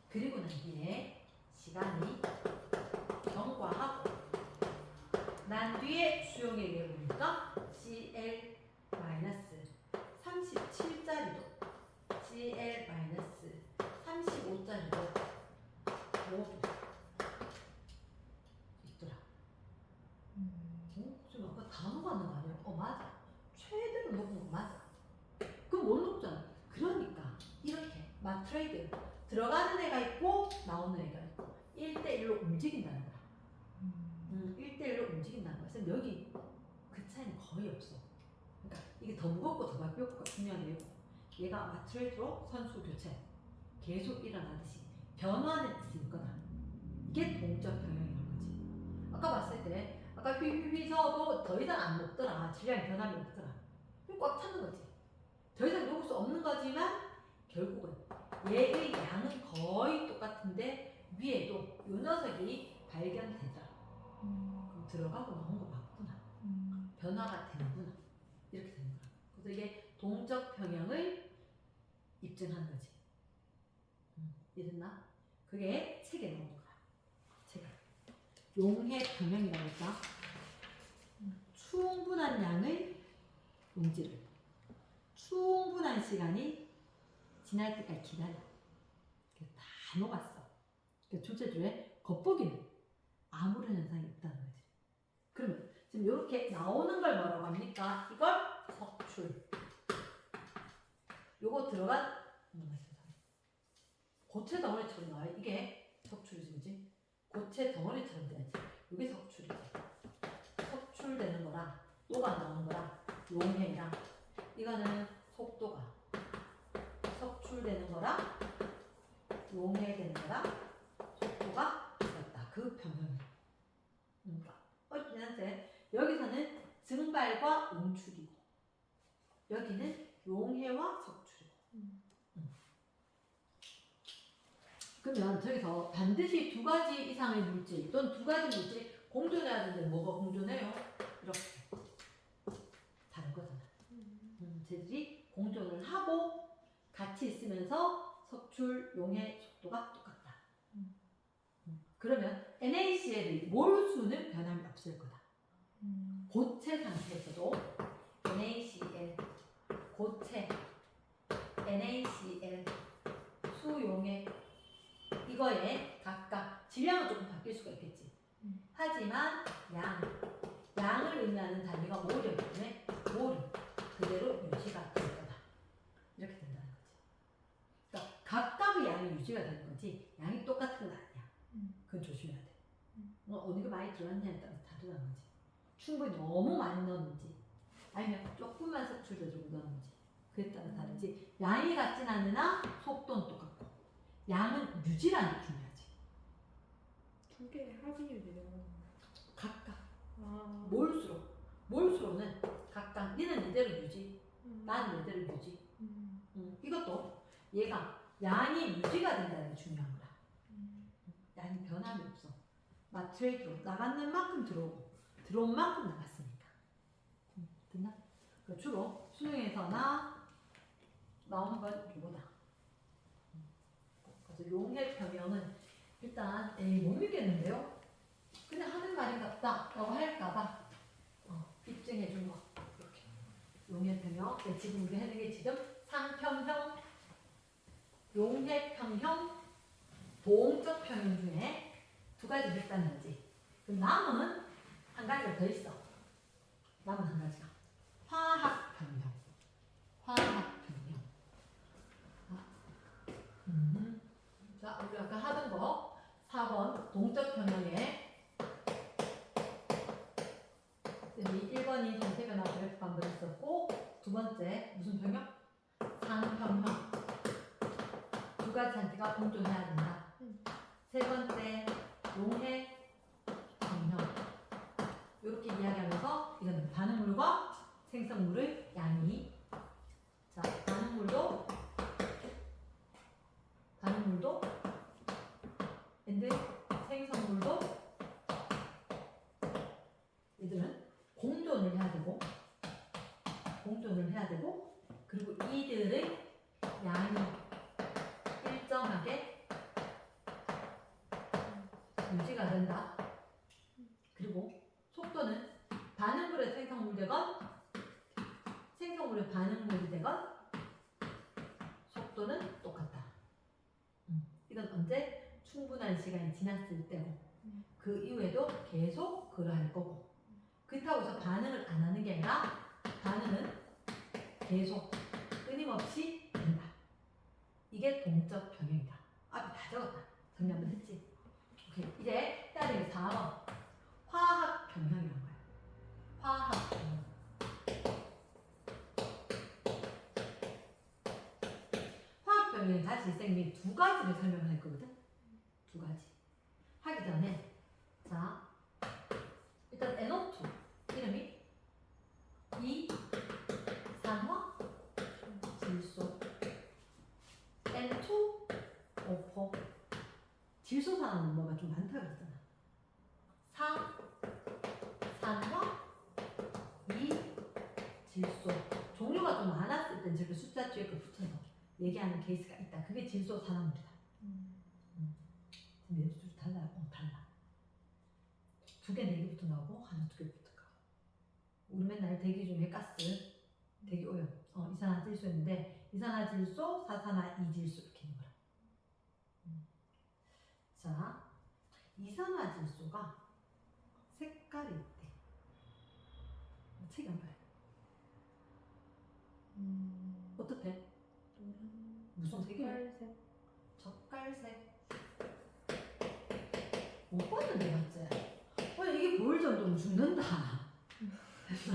그리고 난 뒤에 시간이 경과하고 난 뒤에 수용액에 보니까 Cl-37짜리도 넘어가는 거 아니야? 맞아. 최대로 높은 거 맞아. 그럼 못 높잖아. 그러니까 이렇게 마트레이드 들어가는 애가 있고 나오는 애가 있고 1대1로 움직인다는 거야. 1대1로 움직인다는 거야. 그래서 여기 그 차이는 거의 없어. 그러니까 이게 더 무겁고 더 가볍고가 중요한 이유고 얘가 마트레이드로 선수 교체 계속 일어나듯이 변화는 있을 거다. 이게 동적 경영이라는 거지. 아까 봤을 때 아까 휘휘휘 서도 더 이상 안 녹더라. 질량이 변함이 없더라. 그럼 꽉 차는 거지. 더 이상 녹을 수 없는 거지만 결국은 얘의 양은 거의 똑같은데 위에도 요 녀석이 발견되더라. 그럼 들어가고 나온 거 맞구나. 변화가 되는구나. 이렇게 되는 거야. 그래서 이게 동적 평형을 입증한 거지. 이랬나? 그게 책에 나온 거야. 책에. 용해 평형이라고 할까? 충분한 양의 용지를 충분한 시간이 지날 때까지 기다려. 다 녹았어. 그러니까 둘째 겉보기는 아무런 현상이 없다는 거지. 그러면 지금 이렇게 나오는 걸 뭐라고 합니까? 이걸 석출. 요거 들어간 고체 덩어리처럼 나와. 이게 석출이지, 그지? 고체 덩어리처럼 돼야지. 이게 석출이지. 석출되는 거랑 녹아 나오는 거랑 용해랑 이거는 속도가 석출되는 거랑 용해되는 거랑 속도가 같다. 그 평형이야. 어쨌든 여기서는 증발과 응축이고 여기는 용해와 석출이고. 그러면 저기서 반드시 두 가지 이상의 물질 또는 두 가지 물질이 공존해야 되는데 뭐가 공존해요? 이렇게 다른 거잖아. 쟤들이 공존을 하고 같이 있으면서 석출, 용해 속도가 똑같다. 그러면 NaCl의 몰수는 변함이 없을 거다. 고체 상태에서도 NaCl, 고체, NaCl, 수용해 이거에 각각 질량은 조금 바뀔 수가 있겠지. 하지만 양을 의미하는 단위가 몰이기 때문에 몰은 그대로 유지가 될 거다. 이렇게 된다는 거지. 그러니까 각각의 양이 유지가 되는 거지 양이 똑같은 건 아니야. 그건 조심해야 돼. 어디가 많이 들어갔냐에 따라서 다르다는 거지. 충분히 너무 많이 넣었는지 아니면 조금만 석출돼주고 넣었는지 그에 따라 다르지. 양이 같진 않으나 속도는 똑같고 양은 유지라는 게 중요하지. 두 개의 합이율이요. 각각 아. 몰수로는 각각 니는 이대로 유지 난 이대로 유지. 이것도 얘가 양이 유지가 된다는 게 중요한 거야. 양이 변함이 없어. 마트레이드로 나가는 만큼 들어오고 들어온 만큼 나갔으니까. 됐나? 주로 수능에서나 나오는 건 이거다. 그래서 용해 평형은 일단 못 믿겠는데요? 그냥 하는 말인 같다 라고 할까봐 입증해 준 거. 이렇게 용해 평형. 지금 우리 하는 게 지금 상평형, 용해 평형, 동적 평형 중에 두 가지 있다는 거지. 그럼 남은 한 가지가 더 있어. 남은 한 가지가 화학 평형. 화학 평형. 자, 우리 아까 하던 거 4번 동적 평형에 1번이 정체변화 그래프 한번 했었고 두 번째 무슨 평형? 상평형. 두 가지 상태가 공존해야 된다. 세 번째 용해 평형. 이렇게 이야기하면서 이거는 반응물과 생성물의 양이 자 반응물도 근데 생성물도 얘들은 공존을 해야 되고 그리고 이들의 양이 일정하게 유지가 된다. 그리고 속도는 반응물의 생성물 되건 생성물의 반응물이 되건 속도는 똑같다. 이건 언제? 충분한 시간이 지났을 때고 그 이후에도 계속 그러할 거고 그렇다고 해서 반응을 안 하는 게 아니라 반응은 계속 끊임없이 된다. 이게 동적 병행이다. 앞에 다 적었다. 정리 한번 했지? 오케이. 이제 해야 되는 4번. 화학 병형이란 거야. 화학 병형. 화학 병형의 가시 쌤이 두 가지를 설명을 했거든. 두 가지. 하기 전에 자 일단 NO2 이름이 이산화 질소 N2O4 질소산화는 뭐가 좀 많다 그랬잖아. 산화 질소 종류가 좀 많았을 땐 저렇게 숫자 뒤에 거 붙여서 얘기하는 케이스가 있다. 그게 질소산화물이다. 근데 얘도 좀 달라요. 달라. 두 개, 네 개부터 나오고 하나, 두 개부터 가고. 우리 맨날 대기 중에 가스, 대기 오염, 이산화질소였는데 이산화질소, 사산화 이질소 이렇게 있는 거라. 자, 이산화질소가 색깔이 있대. 책이 안 봐요. 어떻대? 무슨 색이야? 젓갈색. 젓갈색. 못 봤는데 맞지? 이게 보일 정도면 죽는다. 됐어.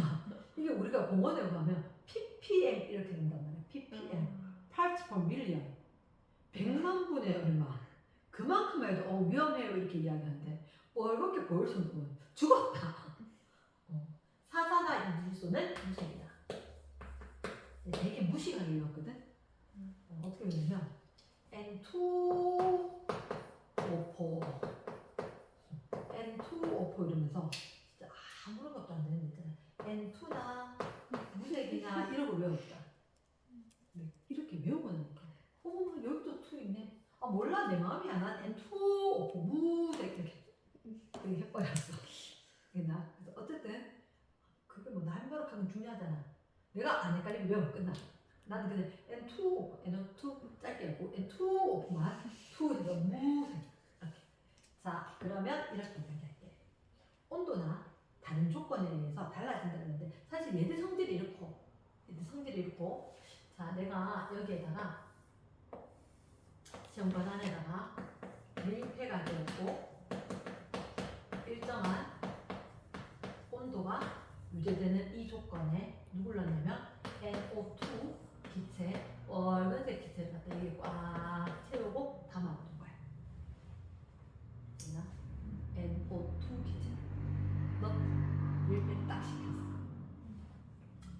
이게 우리가 공원에 가면 ppm 이렇게 된단 말이야. ppm. parts per million. 100만 분의 얼마. 그만큼 해도 위험해요 이렇게 이야기하는데 이렇게 보일 정도면 죽었다. 사산화 이질소는 무색이다. 되게 무식하게 읽었거든. 어떻게 읽냐면 N2O4 N2O4 이러면서 진짜 아무런 것도 안 되는 데 있잖아. N2나 무색이나 이런 거 외웠다. 네, 이렇게 외우고 나니까 여기도 2 있네. 몰라 내 마음이 안 와. N2O4 무색 이렇게 해버렸어. 그래서 어쨌든 그게 뭐 남바락하면 중요하잖아. 내가 안 헷갈리면 외우면 끝나. 나는 그냥 N2, N2 짧게 하고 N2만 2 해서 무색 이렇게. 자 그러면 이렇게 이야기할게. 온도나 다른 조건에 의해서 달라진다는데 사실 얘들 성질이 이렇고 자 내가 여기에다가 시험관 안에다가 밀폐가 되었고 일정한 온도가 유지되는 이 조건에 누굴 넣냐면 NO2 기체, 빨간색 기체를 갖다 여기 꽉 채우고 담아놓는 거야. NO2 기체를 넣고 밀폐를 딱 시켰어.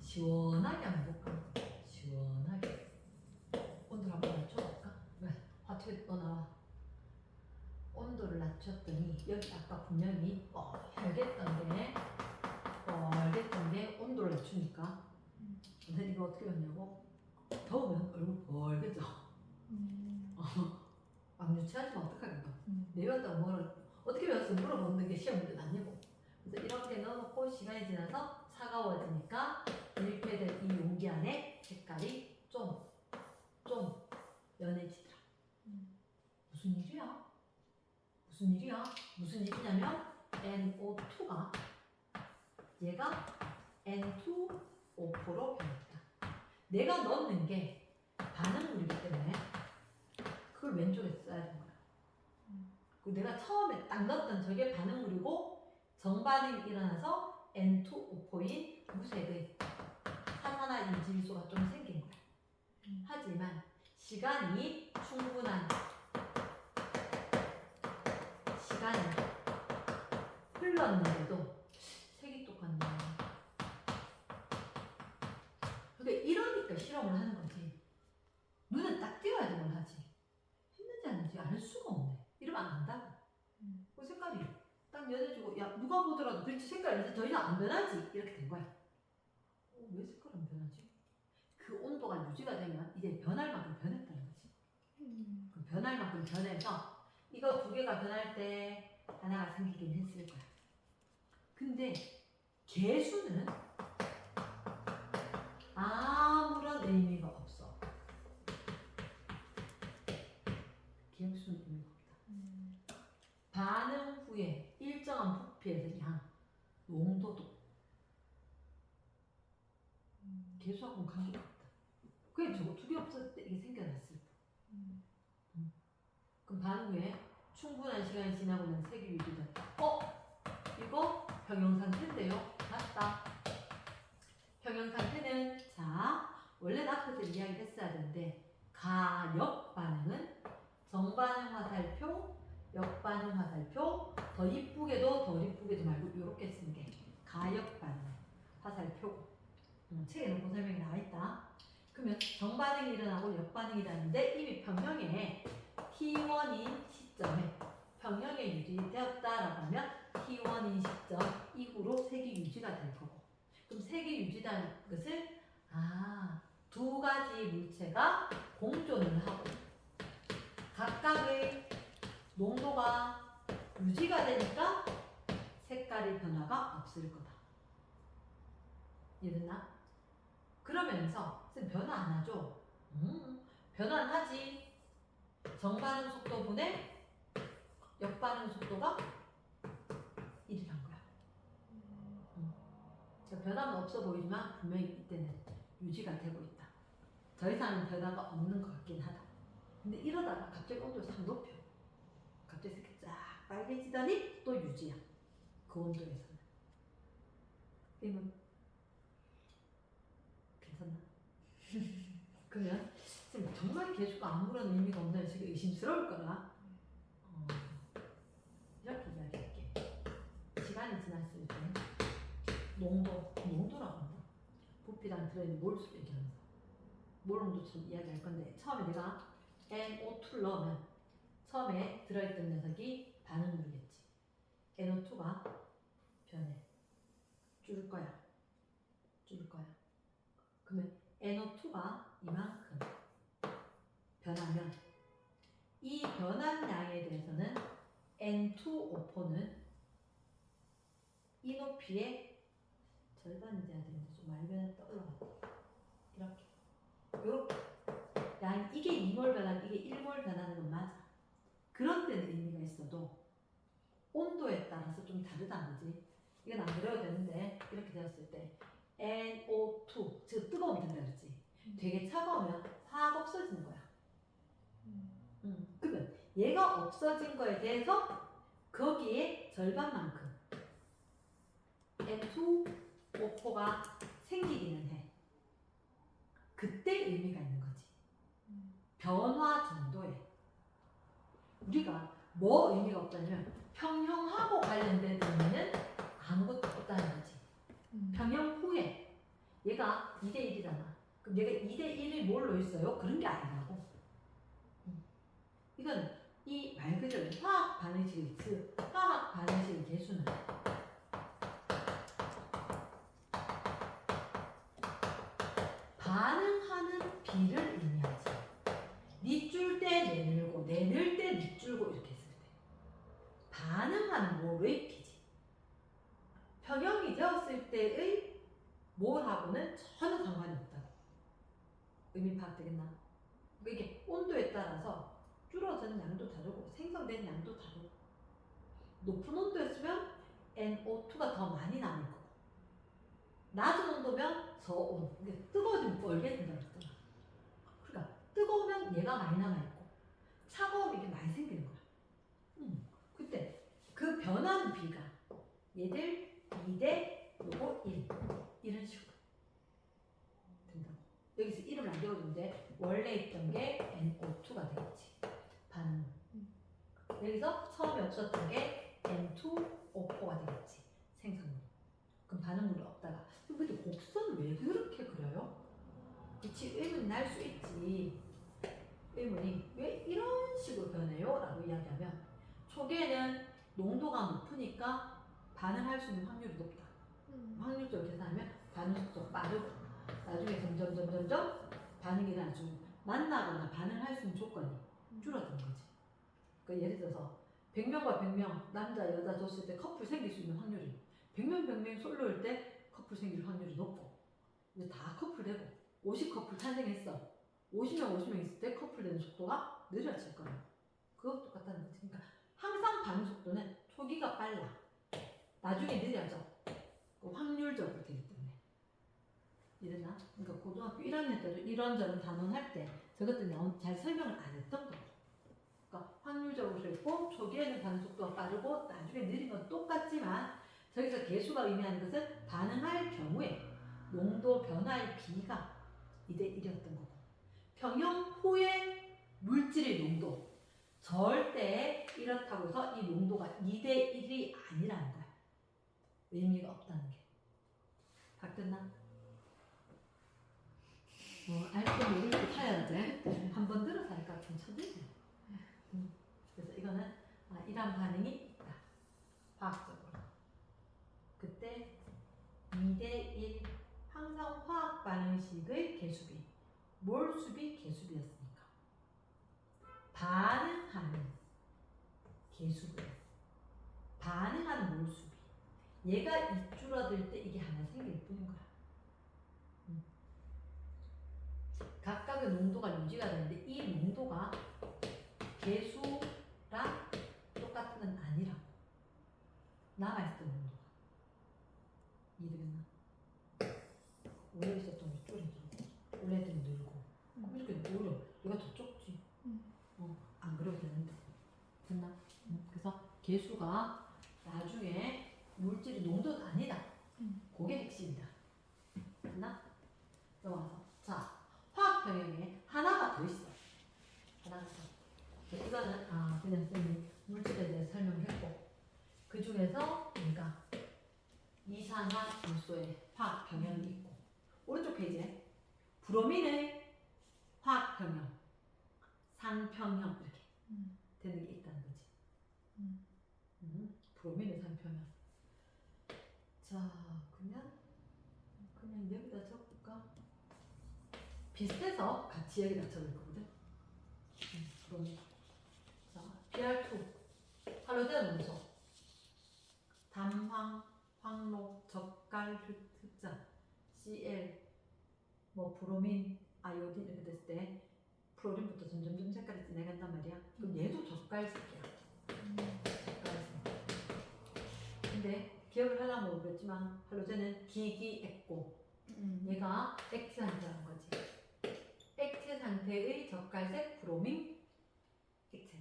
시원하게 한번 볼까? 시원하게. 온도를 한번 낮춰볼까? 왜? 화투에 또 나와. 온도를 낮췄더니 여기 아까 분명히 빨갰던 게 온도를 낮추니까 근데 이거 어떻게 봤냐고? 더우면 얼굴 벌개져. 막 유치하지만 어떡하겠노? 내렸다고 뭐를 어떻게 배웠어? 물어보는 게 시험 문제는 아니고. 그래서 이렇게 넣어놓고 시간이 지나서 차가워지니까 밀폐된 이 용기 안에 색깔이 좀 연해지더라. 무슨 일이야? 무슨 일이냐면 NO2가 얘가 N2O4로 변했다. 내가 넣는 게 반응물이기 때문에 그걸 왼쪽에 써야 되는 거야. 그리고 내가 처음에 딱 넣었던 저게 반응물이고 정반응이 일어나서 N2O4인 무색의 사산화 이질소가 좀 생긴 거야. 하지만 시간이 충분한 시간이 흘렀는데도 색이 똑같네. 근데 이러니까 실험을 하는 거지. 눈은 딱 띄어야지 뭘 하지. 했는지 안 했는지 알 수가 없네. 이러면 안 한다고. 그 색깔이 딱 연해지고 야 누가 보더라도 그렇지 색깔이 이제 더 이상 안 변하지 이렇게 된 거야. 왜 색깔 안 변하지? 그 온도가 유지가 되면 이제 변할 만큼 변했다는 거지. 그 변할 만큼 변해서 이거 두 개가 변할 때 하나가 생기긴 했을 거야. 근데 개수는 아무런 의미가 없어. 개수는 의미가 없다. 반응 후에 일정한 부피에서 양, 농도도 계수하고는 관계가 없다. 그게 저거 두 개 없었을 때 이게 생겨났을 때. 그럼 반응 후에 충분한 시간이 지나고 난 세기 유지됐다. 이거 병형상태인데요. 맞다. 병형상태는 자 원래는 앞에서 이야기했어야 되는데 가역 반응은 정반응 화살표, 역반응 화살표 더 이쁘게도 덜 이쁘게도 말고 이렇게 쓰는 게 가역 반응 화살표. 책에 놓고 설명이 나와 있다. 그러면 정반응이 일어나고 역반응이 일어나는데 이미 평형에 T1인 시점에 평형에 유지되었다라고 하면 T1인 시점 이후로 세기 유지가 될 거고 그럼 세기 유지라는 것을 두 가지 물체가 공존을 하고 각각의 농도가 유지가 되니까 색깔의 변화가 없을 거다. 이해됐나? 그러면서 쌤 변화 안 하죠? 변화는 하지. 정반응 속도분의 역반응 속도가 1이란 거야. 변화는 없어 보이지만 분명히 이때는 유지가 되고 있다. 더 이상은 변화가 없는 것 같긴 하다. 근데 이러다가 갑자기 온도를 싹 높여. 갑자기 이렇게 쫙 빨개지더니 또 유지야. 그 온도에서는. 그러면 괜찮나? 그러면 쌤 정말 계수가 아무런 의미가 없나요? 지금 의심스러울 거라. 이렇게 이야기할게. 시간이 지났을 때 농도라고 한다. 부피랑 들어있는 몰수를 얘기하면서 몰농도처럼 이야기할 건데 처음에 내가 NO2를 넣으면 처음에 들어있던 녀석이 반응을 누르겠지. NO2가 변해. 줄을 거야. 그러면 NO2가 이만큼 변하면 이 변한 양에 대해서는 N2O4는 이 높이의 절반이 돼야 되는데 좀 많이 변했다 올라갔다. 이렇게 양 이게 2몰 변하고 이게 1몰 변하는 건 맞아. 그런 데는 의미가 있어도 온도에 따라서 좀 다르다는 거지. 이건 안 그래도 되는데 이렇게 되었을 때 NO2 즉 뜨거움이 된다 그랬지. 되게 차가우면 확 없어지는 거야. 그러면 얘가 없어진 거에 대해서 거기에 절반만큼 N2O4가 생기기는 해. 그때 의미가 있는 거지. 변화 정도에. 우리가 뭐 의미가 없다면 평형하고 관련된 의미는 아무것도 없다는 거지. 평형 후에 얘가 2대1이잖아. 그럼 얘가 2대1이 뭘로 있어요? 그런 게 아니라고. 이건 이 말 그대로 화학 반응식의 즉 화학 반응식의 개수는 반응하는 비를 의미하지. 니줄 때 내늘고 내늘 때 니줄고 이렇게 했을 때 반응하는 몰의 비지. 평형이 되었을 때의 몰하고는 전혀 상관이 없다고. 의미 파악되겠나? 이게 온도에 따라서 줄어드는 양도 다르고 생성되는 양도 다르고 높은 온도였으면 NO2가 더 많이 남을 거고 낮은 온도면 저온, 근데 뜨거워지면 뻘게 된다 그랬잖아. 그러니까 뜨거우면 얘가 많이 남아있고 차가우면 이게 많이 생기는 거야. 그때 그 변하는 비가 얘들 2대 요거 1 이런 식으로 된다고. 여기서 이름을 안 배워주는데 원래 있던 게 NO2가 되겠지. 반응. 여기서 처음에 없었던 게 N2O4가 되겠지. 생성물. 그럼 반응물이 없다가 근데 곡선을 왜 그렇게 그려요? 그치 의문이 날 수 있지. 의문이 왜 이런 식으로 변해요? 라고 이야기하면 초기에는 농도가 높으니까 반응할 수 있는 확률이 높다. 확률적으로 계산하면 반응 속도가 빠르고 나중에 점점 반응이 아주 만나거나 반응할 수 있는 조건이 줄어든 거지. 그러니까 예를 들어서 100명과 100명 남자 여자 줬을 때 커플 생길 수 있는 확률이 100명 100명 솔로일 때 커플 생길 확률이 높고 이제 다 커플되고 50커플 탄생했어. 50명 50명 있을 때 커플되는 속도가 느려질 거야. 그것도 똑같다는 거지. 그러니까 항상 반응 속도는 초기가 빨라. 나중에 느려져. 확률적으로 되기 때문에. 이랬나? 그러니까 고등학교 1학년 때도 이런저런 단원 할 때 저것들 잘 설명을 안 했던 거예요. 그러니까 확률적으로 그랬고 초기에는 반응 속도가 빠르고 나중에 느린 건 똑같지만 저기서 개수가 의미하는 것은 반응할 경우에 농도 변화의 비가 2대 1이었던 거고 평형 후의 물질의 농도 절대 이렇다고 해서 이 농도가 2대 1이 아니라는 거야. 의미가 없다는 게. 바뀌었나? 알고 모를 줄 타야 돼. 한 번 들어서 할까 좀 쳐들지. 그래서 이거는 이런 반응이 있다. 과학적으로. 그때 2대 1 항상 화학 반응식의 개수비. 몰수비 개수비였으니까. 반응하는 개수비. 반응하는 몰수비. 얘가 이 줄어들 때 이게 하나 생길 뿐인 거야. 각각의 농도가 유지가 되는데 이 농도가 개수랑 똑같은 건 아니라고. 남아있던 농도가. 이해되겠나? 원래 있었던 게 줄어들고 원래 했던 게 늘고 그럼 이렇게 오히려 얘가 더 적지. 안 그래도 되는데. 됐나? 그래서 개수가 나중에 물질의 농도가 아니다. 그게 핵심이다. 됐나? 넘어가서 자 화학 병형에 하나가 더 있어. 하나가 더. 이거는 그냥 선생님이 물질에 대해 설명했고 그 중에서 얘가 이산화탄소의 화학 병형이 있고 오른쪽 페이지에 브로민의 화학 병형, 상평형 이렇게 되는 게 있다는 거지. 브로민의 상평형. 자 그냥 여기다 적을까? 비슷해서 같이 여기다 적을 거거든. 브로민. 자 Br2 할로젠 원소 담황 황록 젓갈 흑자 Cl 브로민 아이오딘 이렇게 됐을 때 프로린부터 점점 색깔이 진해간단 말이야. 그럼 얘도 젓갈색이야. 젓갈색. 근데 기억을 하려면 모르겠지만 할로젠은 기기액고 얘가 액체 상태라는 거지. 액체 상태의 젓갈색 브로민 액체.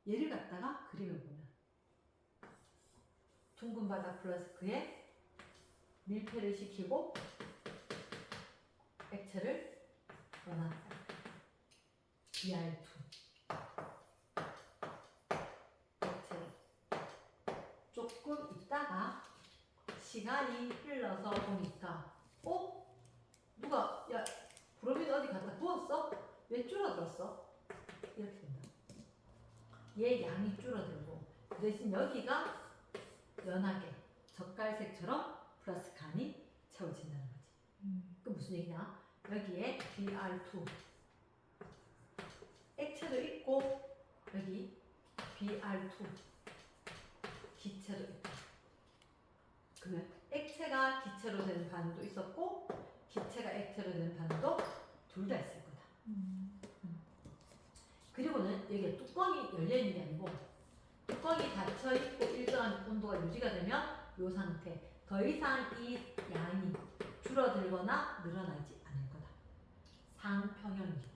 얘를 갖다가 그림을 보면 둥근 바닥 플라스크에 밀폐를 시키고 액체를 넣어놨다. Br2 액체를 조금 있다가 시간이 흘러서 보니까 누가 야 브로민 어디 갖다 부었어? 왜 줄어들었어? 이렇게 된다. 얘 양이 줄어들고 그 대신 여기가 연하게 젓갈색처럼 플러스 칸이 채워진다는 거지. 그 무슨 얘기냐? 여기에 Br2 액체도 있고 여기 Br2 기체도 있다. 그러면 액체가 기체로 되는 반응도 있었고 기체가 액체로 되는 반응도 둘 다 있을 거다. 그리고는 여기에 뚜껑이 열려있는 게 아니고 뚜껑이 닫혀있고 일정한 온도가 유지가 되면 이 상태 더 이상 이 양이 줄어들거나 늘어나지 않을 거다. 상평형이겠지.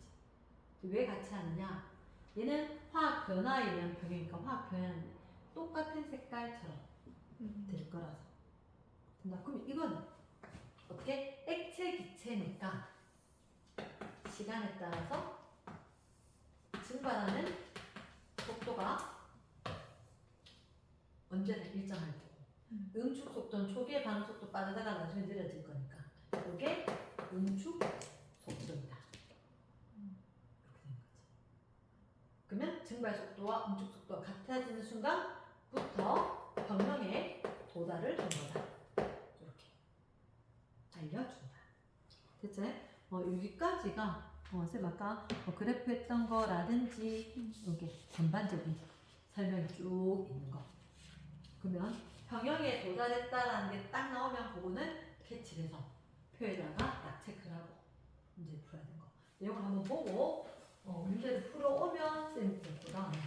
왜 같이 하느냐? 얘는 화학 변화에 의한 평형이니까 화학 변화는 똑같은 색깔처럼 될 거라서. 그럼 이거는 어떻게? 액체 기체니까 시간에 따라서 증발하는 속도가 언제나 일정할 거고 응축 속도는 초기의 반응 속도 빠르다가 나중에 느려질 거니까 이게 응축 속도이다. 이렇게 되는 거지. 그러면 증발 속도와 응축 속도가 같아지는 순간부터 평형에 도달을 한 거다. 이렇게 알려준다. 됐지? 여기까지가 쌤 아까 그래프 했던 거라든지 이렇게 전반적인 설명이 쭉 있는 거. 그러면 평형에 도달했다라는 게 딱 나오면 그거는 캐치를 해서 표에다가 딱 체크를 하고 문제를 풀어야 되는 거. 내용을 한번 보고 문제를 풀어오면 쌤이 그 다음에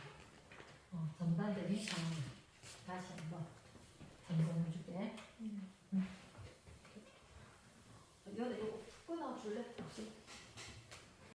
전반적인 상황을 다시 한번 점검해 줄게. 바꿀래?